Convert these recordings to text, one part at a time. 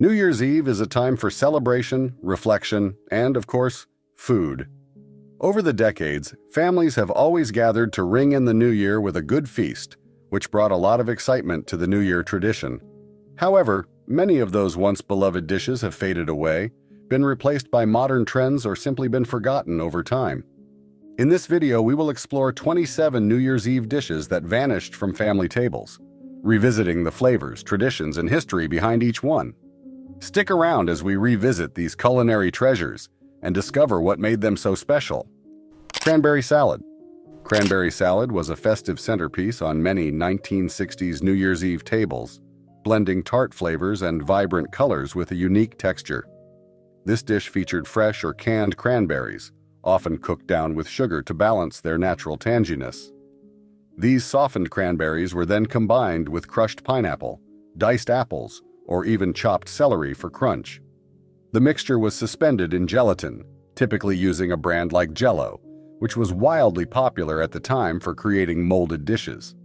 New Year's Eve is a time for celebration, reflection, and, of course, food. Over the decades, families have always gathered to ring in the new year with a good feast, which brought a lot of excitement to the New Year tradition. However, many of those once beloved dishes have faded away, been replaced by modern trends, or simply been forgotten over time. In this video, we will explore 27 New Year's Eve dishes that vanished from family tables, revisiting the flavors, traditions, and history behind each one. Stick around as we revisit these culinary treasures and discover what made them so special. Cranberry salad. Cranberry salad was a festive centerpiece on many 1960s New Year's Eve tables, blending tart flavors and vibrant colors with a unique texture. This dish featured fresh or canned cranberries, often cooked down with sugar to balance their natural tanginess. These softened cranberries were then combined with crushed pineapple, diced apples, or even chopped celery for crunch. The mixture was suspended in gelatin, typically using a brand like Jell-O, which was wildly popular at the time for creating molded dishes.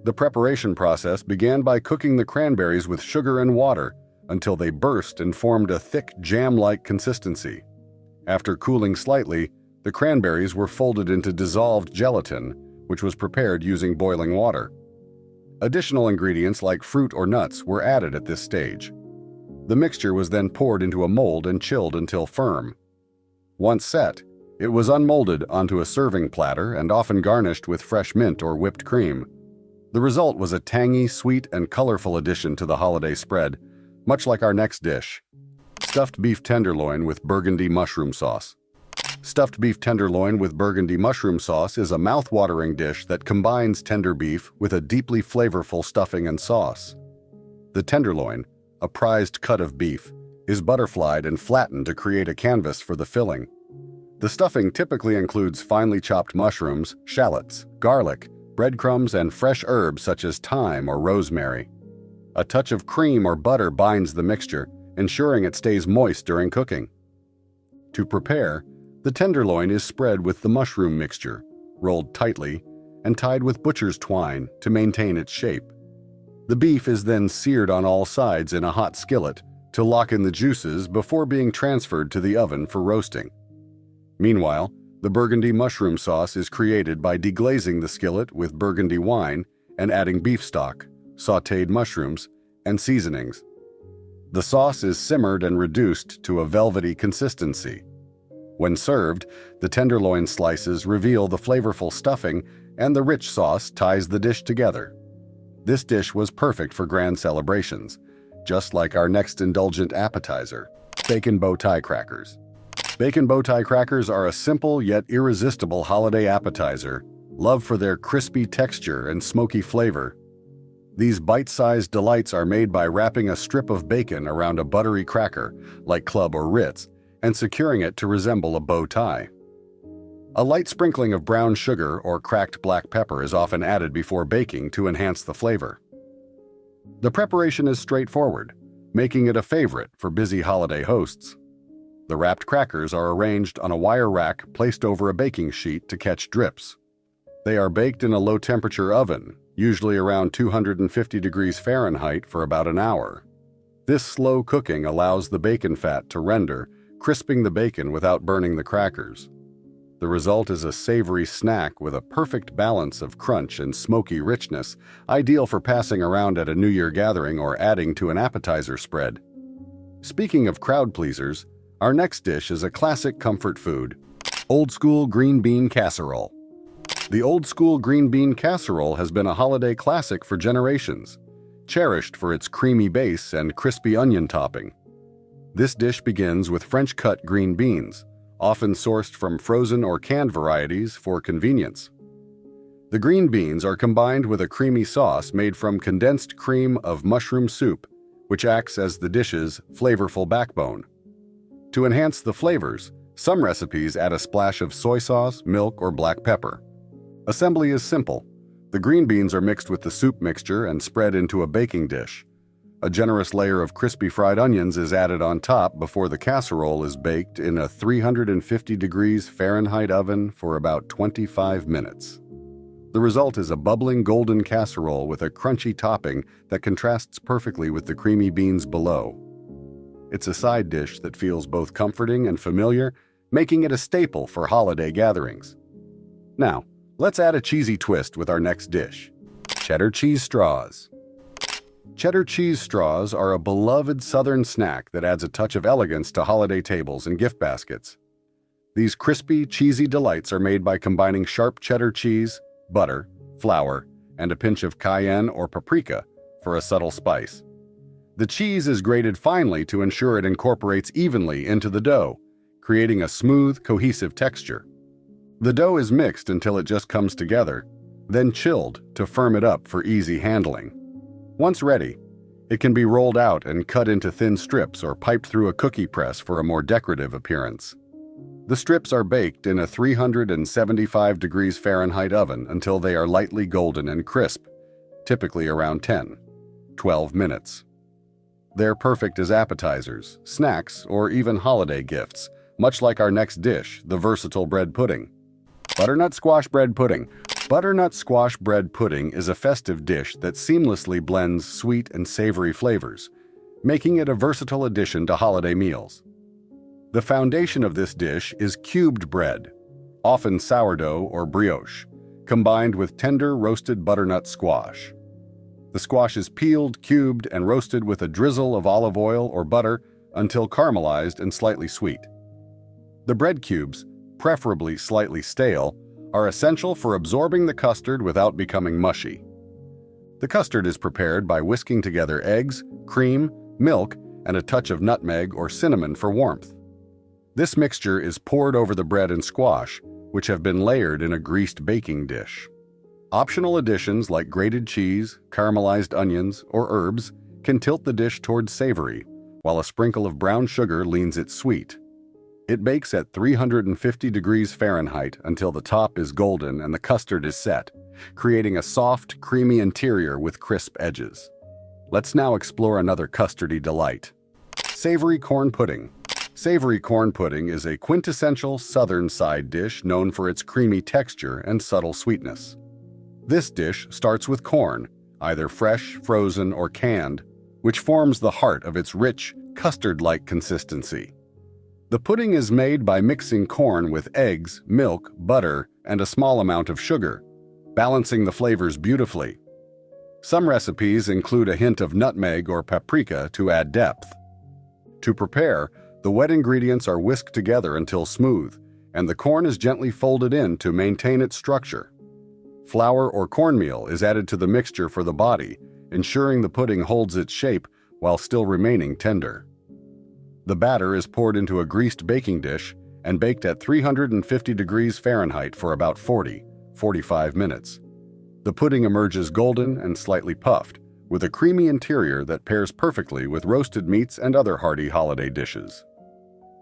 The preparation process began by cooking the cranberries with sugar and water until they burst and formed a thick jam-like consistency. After cooling slightly, the cranberries were folded into dissolved gelatin, which was prepared using boiling water. Additional ingredients like fruit or nuts were added at this stage. The mixture was then poured into a mold and chilled until firm. Once set, it was unmolded onto a serving platter and often garnished with fresh mint or whipped cream. The result was a tangy, sweet, and colorful addition to the holiday spread, much like our next dish: stuffed beef tenderloin with burgundy mushroom sauce. Stuffed beef tenderloin with burgundy mushroom sauce is a mouth-watering dish that combines tender beef with a deeply flavorful stuffing and sauce. The tenderloin, a prized cut of beef, is butterflied and flattened to create a canvas for the filling. The stuffing typically includes finely chopped mushrooms, shallots, garlic, breadcrumbs, and fresh herbs such as thyme or rosemary. A touch of cream or butter binds the mixture, ensuring it stays moist during cooking. To prepare, the tenderloin is spread with the mushroom mixture, rolled tightly, and tied with butcher's twine to maintain its shape. The beef is then seared on all sides in a hot skillet to lock in the juices before being transferred to the oven for roasting. Meanwhile, the burgundy mushroom sauce is created by deglazing the skillet with burgundy wine and adding beef stock, sautéed mushrooms, and seasonings. The sauce is simmered and reduced to a velvety consistency. When served, the tenderloin slices reveal the flavorful stuffing, and the rich sauce ties the dish together. This dish was perfect for grand celebrations, just like our next indulgent appetizer: bacon bow tie crackers. Bacon bow tie crackers are a simple yet irresistible holiday appetizer, loved for their crispy texture and smoky flavor. These bite-sized delights are made by wrapping a strip of bacon around a buttery cracker, like Club or Ritz, and securing it to resemble a bow tie. A light sprinkling of brown sugar or cracked black pepper is often added before baking to enhance the flavor. The preparation is straightforward, making it a favorite for busy holiday hosts. The wrapped crackers are arranged on a wire rack placed over a baking sheet to catch drips. They are baked in a low-temperature oven, usually around 250 degrees Fahrenheit, for about an hour. This slow cooking allows the bacon fat to render, crisping the bacon without burning the crackers. The result is a savory snack with a perfect balance of crunch and smoky richness, ideal for passing around at a New Year gathering or adding to an appetizer spread. Speaking of crowd pleasers, our next dish is a classic comfort food: old school green bean casserole. The old school green bean casserole has been a holiday classic for generations, cherished for its creamy base and crispy onion topping. This dish begins with French-cut green beans, often sourced from frozen or canned varieties for convenience. The green beans are combined with a creamy sauce made from condensed cream of mushroom soup, which acts as the dish's flavorful backbone. To enhance the flavors, some recipes add a splash of soy sauce, milk, or black pepper. Assembly is simple. The green beans are mixed with the soup mixture and spread into a baking dish. A generous layer of crispy fried onions is added on top before the casserole is baked in a 350 degrees Fahrenheit oven for about 25 minutes. The result is a bubbling golden casserole with a crunchy topping that contrasts perfectly with the creamy beans below. It's a side dish that feels both comforting and familiar, making it a staple for holiday gatherings. Now, let's add a cheesy twist with our next dish: cheddar cheese straws. Cheddar cheese straws are a beloved Southern snack that adds a touch of elegance to holiday tables and gift baskets. These crispy, cheesy delights are made by combining sharp cheddar cheese, butter, flour, and a pinch of cayenne or paprika for a subtle spice. The cheese is grated finely to ensure it incorporates evenly into the dough, creating a smooth, cohesive texture. The dough is mixed until it just comes together, then chilled to firm it up for easy handling. Once ready, it can be rolled out and cut into thin strips or piped through a cookie press for a more decorative appearance. The strips are baked in a 375 degrees Fahrenheit oven until they are lightly golden and crisp, typically around 10-12 minutes. They're perfect as appetizers, snacks, or even holiday gifts, much like our next dish, the versatile bread pudding. Butternut squash bread pudding. Butternut squash bread pudding is a festive dish that seamlessly blends sweet and savory flavors, making it a versatile addition to holiday meals. The foundation of this dish is cubed bread, often sourdough or brioche, combined with tender roasted butternut squash. The squash is peeled, cubed, and roasted with a drizzle of olive oil or butter until caramelized and slightly sweet. The bread cubes, preferably slightly stale, are essential for absorbing the custard without becoming mushy. The custard is prepared by whisking together eggs, cream, milk, and a touch of nutmeg or cinnamon for warmth. This mixture is poured over the bread and squash, which have been layered in a greased baking dish. Optional additions like grated cheese, caramelized onions, or herbs can tilt the dish towards savory, while a sprinkle of brown sugar leans it sweet. It bakes at 350 degrees Fahrenheit until the top is golden and the custard is set, creating a soft, creamy interior with crisp edges. Let's now explore another custardy delight: savory corn pudding. Savory corn pudding is a quintessential Southern side dish known for its creamy texture and subtle sweetness. This dish starts with corn, either fresh, frozen, or canned, which forms the heart of its rich, custard-like consistency. The pudding is made by mixing corn with eggs, milk, butter, and a small amount of sugar, balancing the flavors beautifully. Some recipes include a hint of nutmeg or paprika to add depth. To prepare, the wet ingredients are whisked together until smooth, and the corn is gently folded in to maintain its structure. Flour or cornmeal is added to the mixture for the body, ensuring the pudding holds its shape while still remaining tender. The batter is poured into a greased baking dish and baked at 350 degrees Fahrenheit for about 40-45 minutes. The pudding emerges golden and slightly puffed, with a creamy interior that pairs perfectly with roasted meats and other hearty holiday dishes.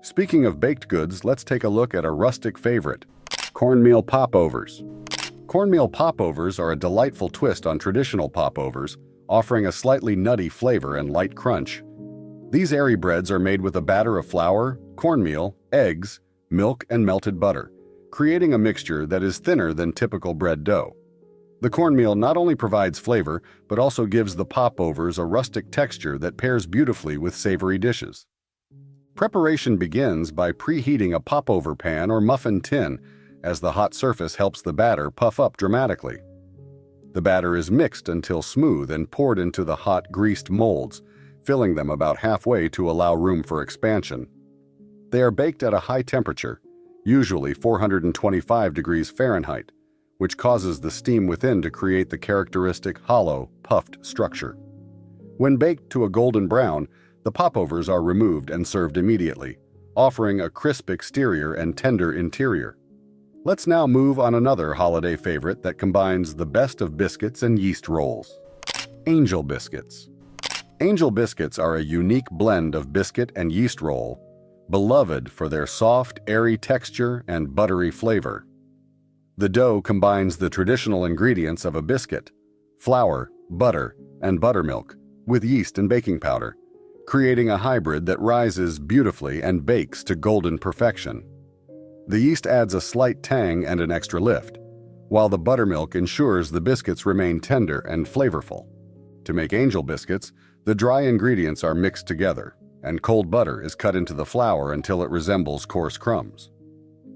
Speaking of baked goods, let's take a look at a rustic favorite: cornmeal popovers. Cornmeal popovers are a delightful twist on traditional popovers, offering a slightly nutty flavor and light crunch. These airy breads are made with a batter of flour, cornmeal, eggs, milk, and melted butter, creating a mixture that is thinner than typical bread dough. The cornmeal not only provides flavor, but also gives the popovers a rustic texture that pairs beautifully with savory dishes. Preparation begins by preheating a popover pan or muffin tin, as the hot surface helps the batter puff up dramatically. The batter is mixed until smooth and poured into the hot, greased molds, filling them about halfway to allow room for expansion. They are baked at a high temperature, usually 425 degrees Fahrenheit, which causes the steam within to create the characteristic hollow, puffed structure. When baked to a golden brown, the popovers are removed and served immediately, offering a crisp exterior and tender interior. Let's now move on another holiday favorite that combines the best of biscuits and yeast rolls: angel biscuits. Angel biscuits are a unique blend of biscuit and yeast roll, beloved for their soft, airy texture and buttery flavor. The dough combines the traditional ingredients of a biscuit: flour, butter, and buttermilk, with yeast and baking powder, creating a hybrid that rises beautifully and bakes to golden perfection. The yeast adds a slight tang and an extra lift, while the buttermilk ensures the biscuits remain tender and flavorful. To make angel biscuits, the dry ingredients are mixed together: and cold butter is cut into the flour until it resembles coarse crumbs.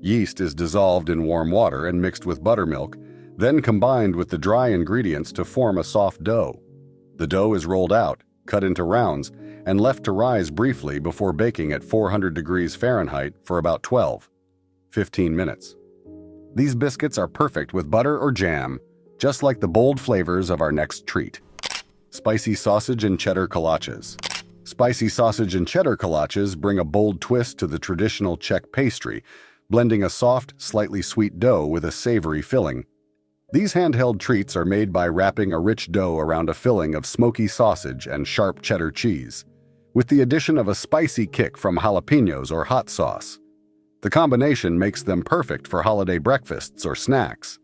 Yeast is dissolved in warm water and mixed with buttermilk, then combined with the dry ingredients to form a soft dough. The dough is rolled out, cut into rounds, and left to rise briefly before baking at 400 degrees Fahrenheit for about 15 minutes. These biscuits are perfect with butter or jam, just like the bold flavors of our next treat. Spicy sausage and cheddar kolaches. Spicy sausage and cheddar kolaches bring a bold twist to the traditional Czech pastry, blending a soft, slightly sweet dough with a savory filling. These handheld treats are made by wrapping a rich dough around a filling of smoky sausage and sharp cheddar cheese, with the addition of a spicy kick from jalapenos or hot sauce. The combination makes them perfect for holiday breakfasts or snacks.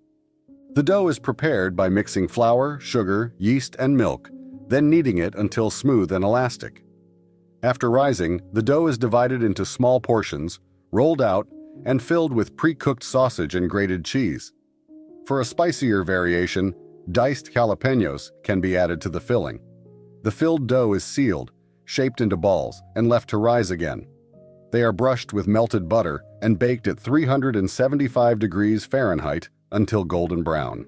The dough is prepared by mixing flour, sugar, yeast, and milk, then kneading it until smooth and elastic. After rising, the dough is divided into small portions, rolled out, and filled with pre-cooked sausage and grated cheese. For a spicier variation, diced jalapenos can be added to the filling. The filled dough is sealed, shaped into balls, and left to rise again. They are brushed with melted butter and baked at 375 degrees Fahrenheit until golden brown.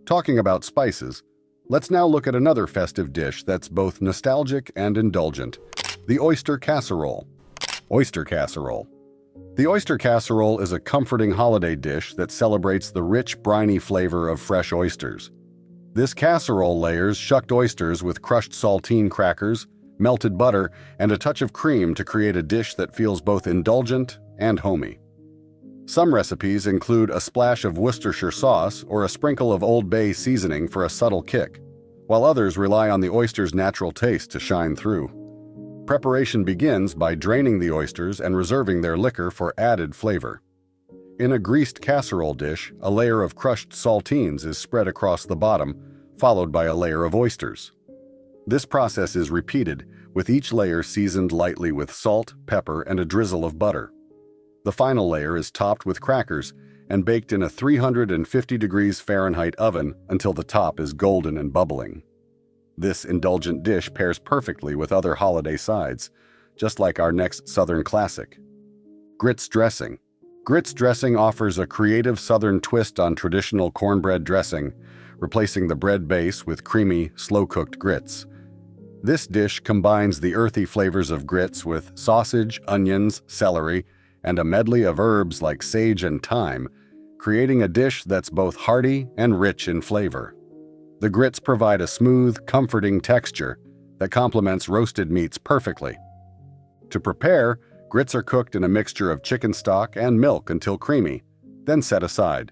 Talking about spices, let's now look at another festive dish that's both nostalgic and indulgent: the oyster casserole. Oyster casserole. The oyster casserole is a comforting holiday dish that celebrates the rich, briny flavor of fresh oysters. This casserole layers shucked oysters with crushed saltine crackers, melted butter, and a touch of cream to create a dish that feels both indulgent and homey. Some recipes include a splash of Worcestershire sauce or a sprinkle of Old Bay seasoning for a subtle kick, while others rely on the oyster's natural taste to shine through. Preparation begins by draining the oysters and reserving their liquor for added flavor. In a greased casserole dish, a layer of crushed saltines is spread across the bottom, followed by a layer of oysters. This process is repeated, with each layer seasoned lightly with salt, pepper, and a drizzle of butter. The final layer is topped with crackers and baked in a 350 degrees Fahrenheit oven until the top is golden and bubbling. This indulgent dish pairs perfectly with other holiday sides, just like our next Southern classic. Grits dressing. Grits dressing offers a creative Southern twist on traditional cornbread dressing, replacing the bread base with creamy, slow-cooked grits. This dish combines the earthy flavors of grits with sausage, onions, celery, and a medley of herbs like sage and thyme, creating a dish that's both hearty and rich in flavor. The grits provide a smooth, comforting texture that complements roasted meats perfectly. To prepare, grits are cooked in a mixture of chicken stock and milk until creamy, then set aside.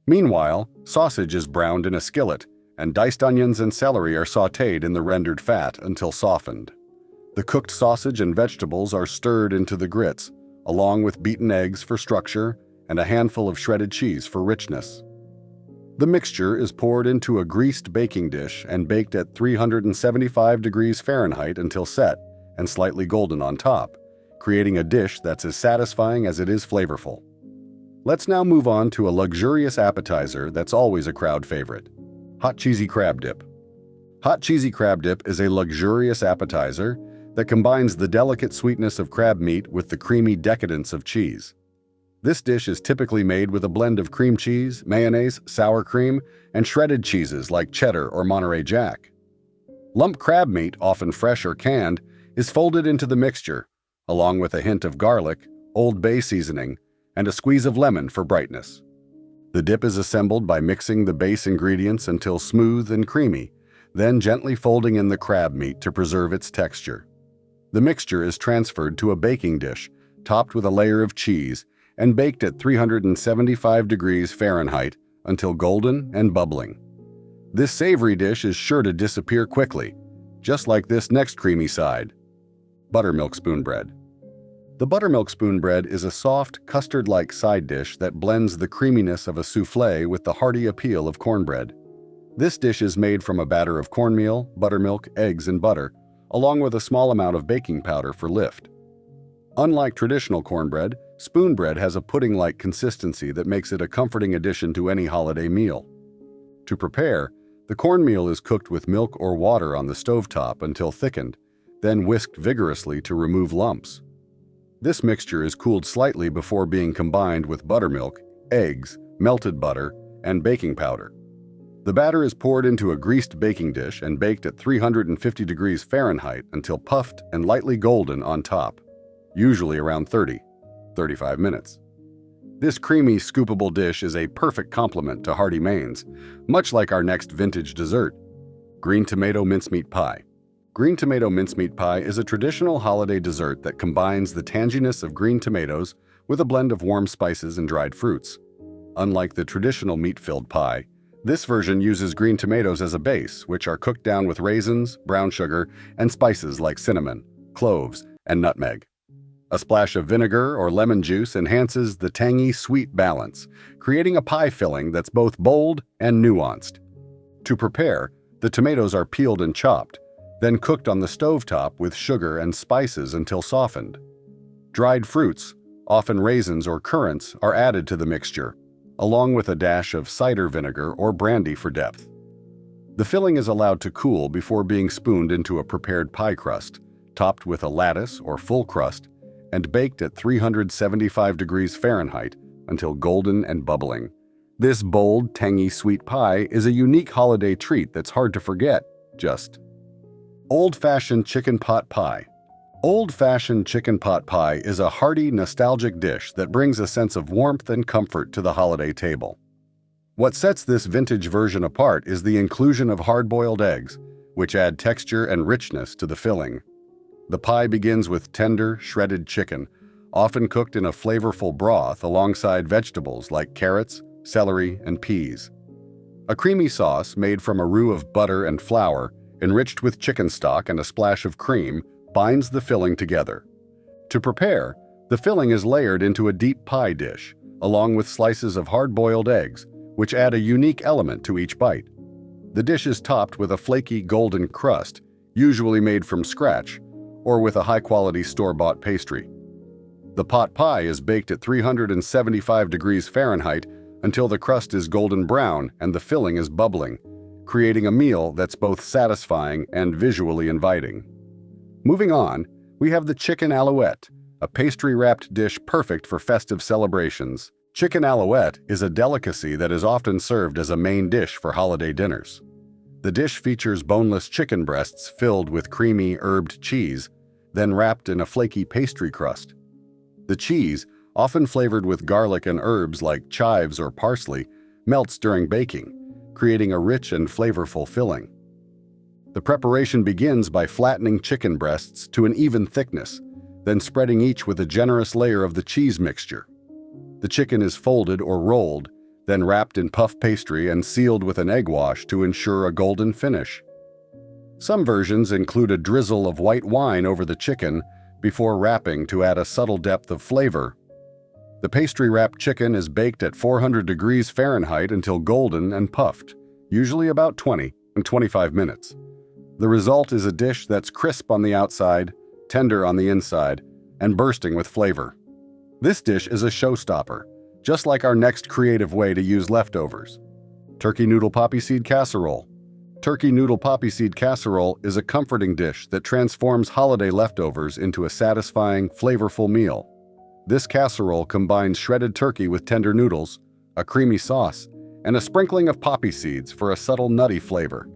Meanwhile, sausage is browned in a skillet, and diced onions and celery are sautéed in the rendered fat until softened. The cooked sausage and vegetables are stirred into the grits, along with beaten eggs for structure and a handful of shredded cheese for richness. The mixture is poured into a greased baking dish and baked at 375 degrees Fahrenheit until set and slightly golden on top, creating a dish that's as satisfying as it is flavorful. Let's now move on to a luxurious appetizer that's always a crowd favorite: hot cheesy crab dip. Hot cheesy crab dip is a luxurious appetizer that combines the delicate sweetness of crab meat with the creamy decadence of cheese. This dish is typically made with a blend of cream cheese, mayonnaise, sour cream, and shredded cheeses like cheddar or Monterey Jack. Lump crab meat, often fresh or canned, is folded into the mixture, along with a hint of garlic, Old Bay seasoning, and a squeeze of lemon for brightness. The dip is assembled by mixing the base ingredients until smooth and creamy, then gently folding in the crab meat to preserve its texture. The mixture is transferred to a baking dish, topped with a layer of cheese, and baked at 375 degrees Fahrenheit until golden and bubbling. This savory dish is sure to disappear quickly, just like this next creamy side: buttermilk spoon bread. The buttermilk spoon bread is a soft, custard-like side dish that blends the creaminess of a soufflé with the hearty appeal of cornbread. This dish is made from a batter of cornmeal, buttermilk, eggs, and butter, along with a small amount of baking powder for lift. Unlike traditional cornbread, spoon bread has a pudding-like consistency that makes it a comforting addition to any holiday meal. To prepare, the cornmeal is cooked with milk or water on the stovetop until thickened, then whisked vigorously to remove lumps. This mixture is cooled slightly before being combined with buttermilk, eggs, melted butter, and baking powder. The batter is poured into a greased baking dish and baked at 350 degrees Fahrenheit until puffed and lightly golden on top, usually around 35 minutes. This creamy, scoopable dish is a perfect complement to hearty mains, much like our next vintage dessert, green tomato mincemeat pie. Green tomato mincemeat pie is a traditional holiday dessert that combines the tanginess of green tomatoes with a blend of warm spices and dried fruits. Unlike the traditional meat-filled pie, this version uses green tomatoes as a base, which are cooked down with raisins, brown sugar, and spices like cinnamon, cloves, and nutmeg. A splash of vinegar or lemon juice enhances the tangy, sweet balance, creating a pie filling that's both bold and nuanced. To prepare, the tomatoes are peeled and chopped, then cooked on the stovetop with sugar and spices until softened. Dried fruits, often raisins or currants, are added to the mixture, along with a dash of cider vinegar or brandy for depth. The filling is allowed to cool before being spooned into a prepared pie crust, topped with a lattice or full crust, and baked at 375 degrees Fahrenheit until golden and bubbling. This bold, tangy sweet pie is a unique holiday treat that's hard to forget. Old-fashioned chicken pot pie. Old-fashioned chicken pot pie is a hearty, nostalgic dish that brings a sense of warmth and comfort to the holiday table. What sets this vintage version apart is the inclusion of hard-boiled eggs, which add texture and richness to the filling. The pie begins with tender, shredded chicken, often cooked in a flavorful broth alongside vegetables like carrots, celery, and peas. A creamy sauce made from a roux of butter and flour, enriched with chicken stock and a splash of cream, binds the filling together. To prepare, the filling is layered into a deep pie dish, along with slices of hard-boiled eggs, which add a unique element to each bite. The dish is topped with a flaky golden crust, usually made from scratch, or with a high-quality store-bought pastry. The pot pie is baked at 375 degrees Fahrenheit until the crust is golden brown and the filling is bubbling, creating a meal that's both satisfying and visually inviting. Moving on, we have the chicken alouette, a pastry-wrapped dish perfect for festive celebrations. Chicken alouette is a delicacy that is often served as a main dish for holiday dinners. The dish features boneless chicken breasts filled with creamy herbed cheese, then wrapped in a flaky pastry crust. The cheese, often flavored with garlic and herbs like chives or parsley, melts during baking, creating a rich and flavorful filling. The preparation begins by flattening chicken breasts to an even thickness, then spreading each with a generous layer of the cheese mixture. The chicken is folded or rolled, then wrapped in puff pastry and sealed with an egg wash to ensure a golden finish. Some versions include a drizzle of white wine over the chicken before wrapping to add a subtle depth of flavor. The pastry-wrapped chicken is baked at 400 degrees Fahrenheit until golden and puffed, usually about 20 and 25 minutes. The result is a dish that's crisp on the outside, tender on the inside, and bursting with flavor. This dish is a showstopper, just like our next creative way to use leftovers. Turkey noodle poppy seed casserole. Turkey noodle poppy seed casserole is a comforting dish that transforms holiday leftovers into a satisfying, flavorful meal. This casserole combines shredded turkey with tender noodles, a creamy sauce, and a sprinkling of poppy seeds for a subtle nutty flavor.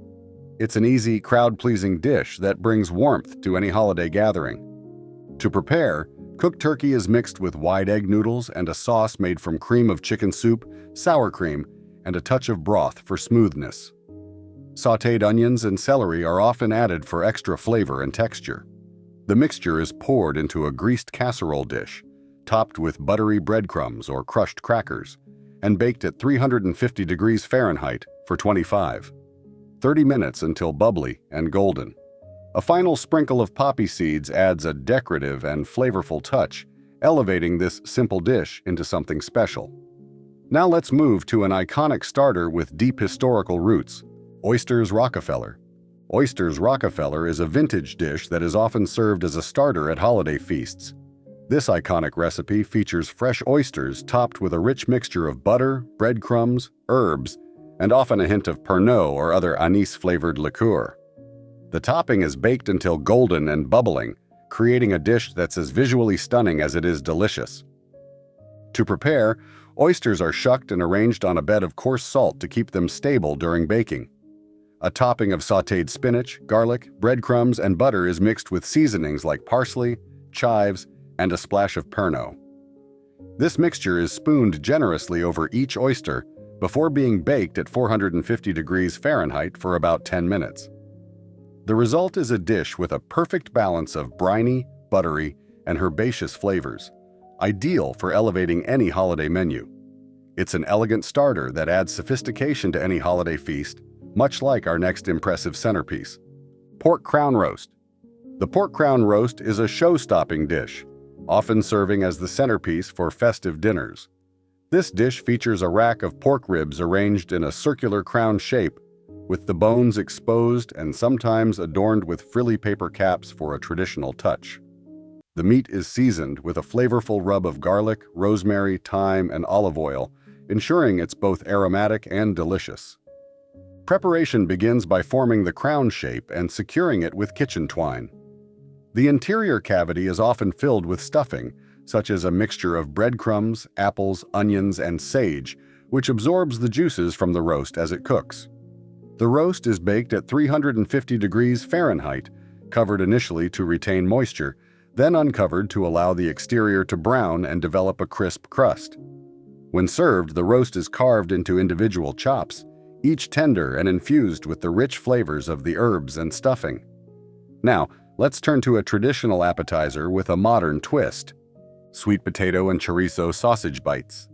It's an easy, crowd-pleasing dish that brings warmth to any holiday gathering. To prepare, cooked turkey is mixed with wide egg noodles and a sauce made from cream of chicken soup, sour cream, and a touch of broth for smoothness. Sautéed onions and celery are often added for extra flavor and texture. The mixture is poured into a greased casserole dish, topped with buttery breadcrumbs or crushed crackers, and baked at 350 degrees Fahrenheit for 30 minutes until bubbly and golden. A final sprinkle of poppy seeds adds a decorative and flavorful touch, elevating this simple dish into something special. Now let's move to an iconic starter with deep historical roots, Oysters Rockefeller. Oysters Rockefeller is a vintage dish that is often served as a starter at holiday feasts. This iconic recipe features fresh oysters topped with a rich mixture of butter, breadcrumbs, herbs, and often a hint of Pernod or other anise-flavored liqueur. The topping is baked until golden and bubbling, creating a dish that's as visually stunning as it is delicious. To prepare, oysters are shucked and arranged on a bed of coarse salt to keep them stable during baking. A topping of sautéed spinach, garlic, breadcrumbs, and butter is mixed with seasonings like parsley, chives, and a splash of Pernod. This mixture is spooned generously over each oyster before being baked at 450 degrees Fahrenheit for about 10 minutes. The result is a dish with a perfect balance of briny, buttery, and herbaceous flavors, ideal for elevating any holiday menu. It's an elegant starter that adds sophistication to any holiday feast, much like our next impressive centerpiece. Pork crown roast. The pork crown roast is a show-stopping dish, often serving as the centerpiece for festive dinners. This dish features a rack of pork ribs arranged in a circular crown shape, with the bones exposed and sometimes adorned with frilly paper caps for a traditional touch. The meat is seasoned with a flavorful rub of garlic, rosemary, thyme, and olive oil, ensuring it's both aromatic and delicious. Preparation begins by forming the crown shape and securing it with kitchen twine. The interior cavity is often filled with stuffing, such as a mixture of breadcrumbs, apples, onions, and sage, which absorbs the juices from the roast as it cooks. The roast is baked at 350 degrees Fahrenheit, covered initially to retain moisture, then uncovered to allow the exterior to brown and develop a crisp crust. When served, the roast is carved into individual chops, each tender and infused with the rich flavors of the herbs and stuffing. Now, let's turn to a traditional appetizer with a modern twist: sweet potato and chorizo sausage bites.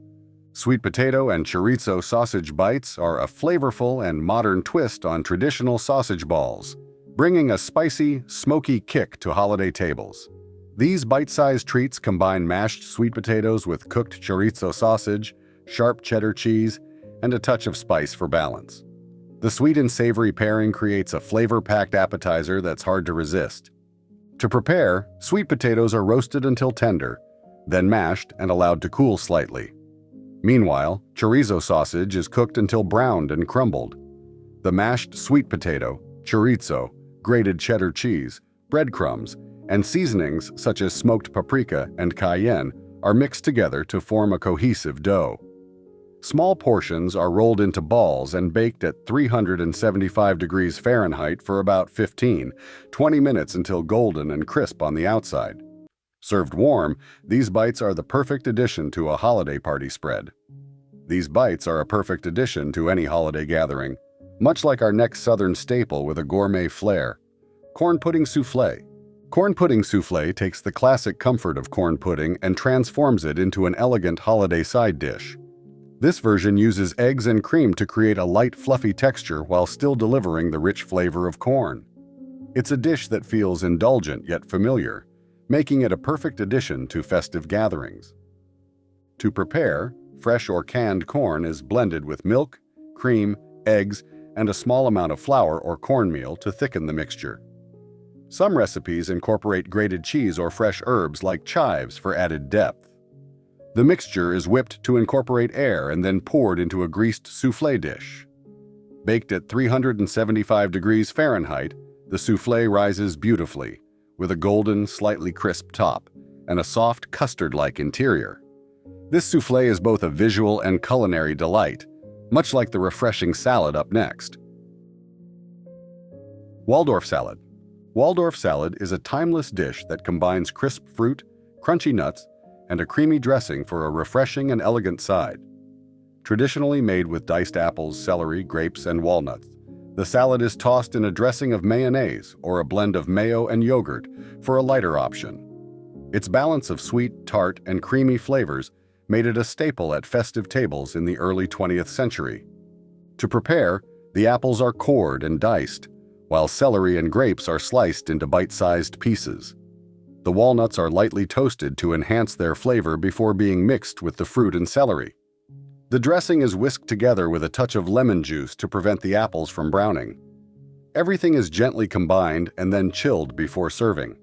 Sweet potato and chorizo sausage bites are a flavorful and modern twist on traditional sausage balls, bringing a spicy, smoky kick to holiday tables. These bite-sized treats combine mashed sweet potatoes with cooked chorizo sausage, sharp cheddar cheese, and a touch of spice for balance. The sweet and savory pairing creates a flavor-packed appetizer that's hard to resist. To prepare, sweet potatoes are roasted until tender, then mashed and allowed to cool slightly. Meanwhile, chorizo sausage is cooked until browned and crumbled. The mashed sweet potato, chorizo, grated cheddar cheese, breadcrumbs, and seasonings such as smoked paprika and cayenne are mixed together to form a cohesive dough. Small portions are rolled into balls and baked at 375 degrees Fahrenheit for about 15-20 minutes until golden and crisp on the outside. Served warm, these bites are the perfect addition to a holiday party spread. These bites are a perfect addition to any holiday gathering, much like our next southern staple with a gourmet flair: corn pudding soufflé. Corn pudding soufflé takes the classic comfort of corn pudding and transforms it into an elegant holiday side dish. This version uses eggs and cream to create a light, fluffy texture while still delivering the rich flavor of corn. It's a dish that feels indulgent yet familiar, making it a perfect addition to festive gatherings. To prepare, fresh or canned corn is blended with milk, cream, eggs, and a small amount of flour or cornmeal to thicken the mixture. Some recipes incorporate grated cheese or fresh herbs like chives for added depth. The mixture is whipped to incorporate air and then poured into a greased soufflé dish. Baked at 375 degrees Fahrenheit, the soufflé rises beautifully, with a golden, slightly crisp top and a soft custard-like interior. This soufflé is both a visual and culinary delight, much like the refreshing salad up next. Waldorf salad. Waldorf salad is a timeless dish that combines crisp fruit, crunchy nuts, and a creamy dressing for a refreshing and elegant side. Traditionally made with diced apples, celery, grapes, and walnuts, the salad is tossed in a dressing of mayonnaise or a blend of mayo and yogurt for a lighter option. Its balance of sweet, tart, and creamy flavors made it a staple at festive tables in the early 20th century. To prepare, the apples are cored and diced, while celery and grapes are sliced into bite-sized pieces. The walnuts are lightly toasted to enhance their flavor before being mixed with the fruit and celery. The dressing is whisked together with a touch of lemon juice to prevent the apples from browning. Everything is gently combined and then chilled before serving.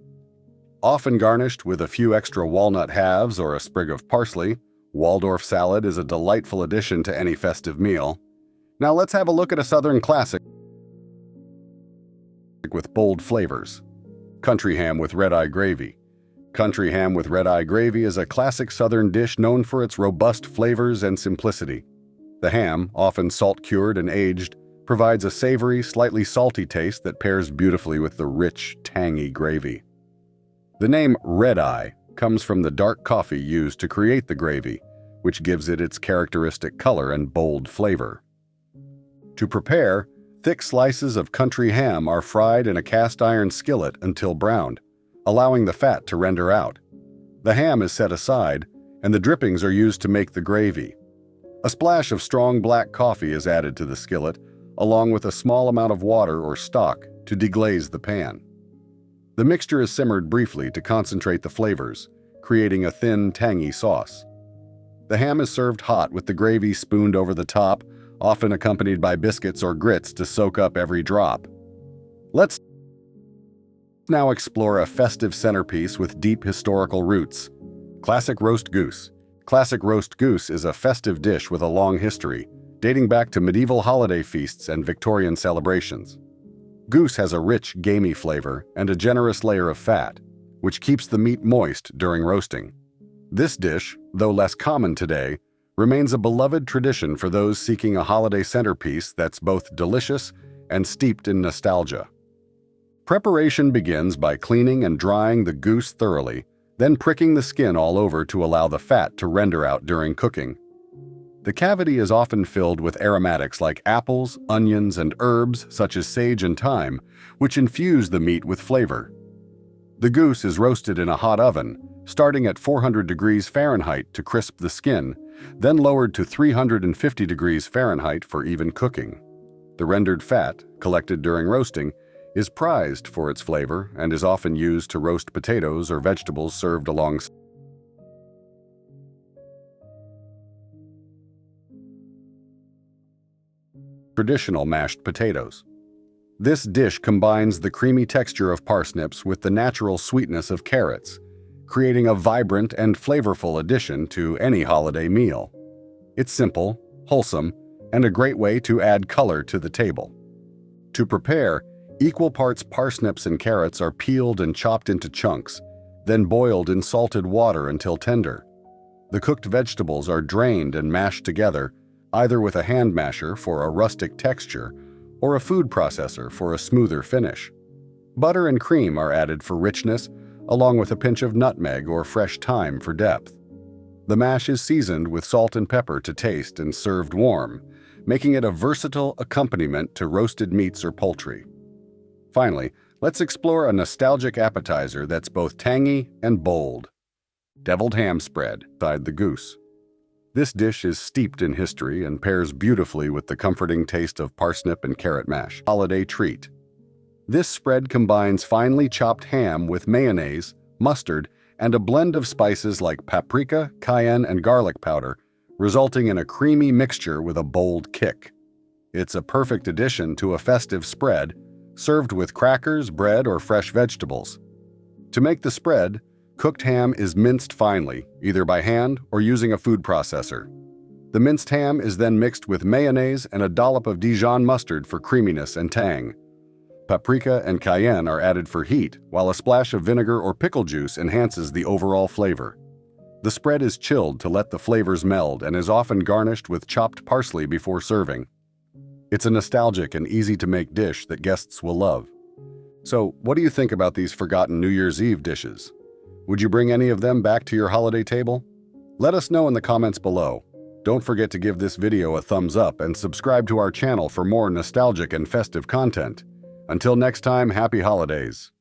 Often garnished with a few extra walnut halves or a sprig of parsley, Waldorf salad is a delightful addition to any festive meal. Now let's have a look at a Southern classic: with bold flavors. Country ham with red-eye gravy. Country ham with red-eye gravy is a classic Southern dish known for its robust flavors and simplicity. The ham, often salt-cured and aged, provides a savory, slightly salty taste that pairs beautifully with the rich, tangy gravy. The name red-eye comes from the dark coffee used to create the gravy, which gives it its characteristic color and bold flavor. To prepare, thick slices of country ham are fried in a cast-iron skillet until browned, allowing the fat to render out. The ham is set aside, and the drippings are used to make the gravy. A splash of strong black coffee is added to the skillet, along with a small amount of water or stock to deglaze the pan. The mixture is simmered briefly to concentrate the flavors, creating a thin, tangy sauce. The ham is served hot with the gravy spooned over the top, often accompanied by biscuits or grits to soak up every drop. Let's now explore a festive centerpiece with deep historical roots. Classic roast goose. Classic roast goose is a festive dish with a long history, dating back to medieval holiday feasts and Victorian celebrations. Goose has a rich, gamey flavor and a generous layer of fat, which keeps the meat moist during roasting. This dish, though less common today, remains a beloved tradition for those seeking a holiday centerpiece that's both delicious and steeped in nostalgia. Preparation begins by cleaning and drying the goose thoroughly, then pricking the skin all over to allow the fat to render out during cooking. The cavity is often filled with aromatics like apples, onions, and herbs such as sage and thyme, which infuse the meat with flavor. The goose is roasted in a hot oven, starting at 400 degrees Fahrenheit to crisp the skin, then lowered to 350 degrees Fahrenheit for even cooking. The rendered fat, collected during roasting, is prized for its flavor and is often used to roast potatoes or vegetables served alongside traditional mashed potatoes. This dish combines the creamy texture of parsnips with the natural sweetness of carrots, creating a vibrant and flavorful addition to any holiday meal. It's simple, wholesome, and a great way to add color to the table. To prepare, equal parts parsnips and carrots are peeled and chopped into chunks, then boiled in salted water until tender. The cooked vegetables are drained and mashed together, either with a hand masher for a rustic texture or a food processor for a smoother finish. Butter and cream are added for richness, along with a pinch of nutmeg or fresh thyme for depth. The mash is seasoned with salt and pepper to taste and served warm, making it a versatile accompaniment to roasted meats or poultry. Finally, let's explore a nostalgic appetizer that's both tangy and bold. Deviled ham spread beside the goose. This dish is steeped in history and pairs beautifully with the comforting taste of parsnip and carrot mash. Holiday treat. This spread combines finely chopped ham with mayonnaise, mustard, and a blend of spices like paprika, cayenne, and garlic powder, resulting in a creamy mixture with a bold kick. It's a perfect addition to a festive spread, served with crackers, bread, or fresh vegetables. To make the spread, cooked ham is minced finely, either by hand or using a food processor. The minced ham is then mixed with mayonnaise and a dollop of Dijon mustard for creaminess and tang. Paprika and cayenne are added for heat, while a splash of vinegar or pickle juice enhances the overall flavor. The spread is chilled to let the flavors meld and is often garnished with chopped parsley before serving. It's a nostalgic and easy-to-make dish that guests will love. So, what do you think about these forgotten New Year's Eve dishes? Would you bring any of them back to your holiday table? Let us know in the comments below. Don't forget to give this video a thumbs up and subscribe to our channel for more nostalgic and festive content. Until next time, happy holidays!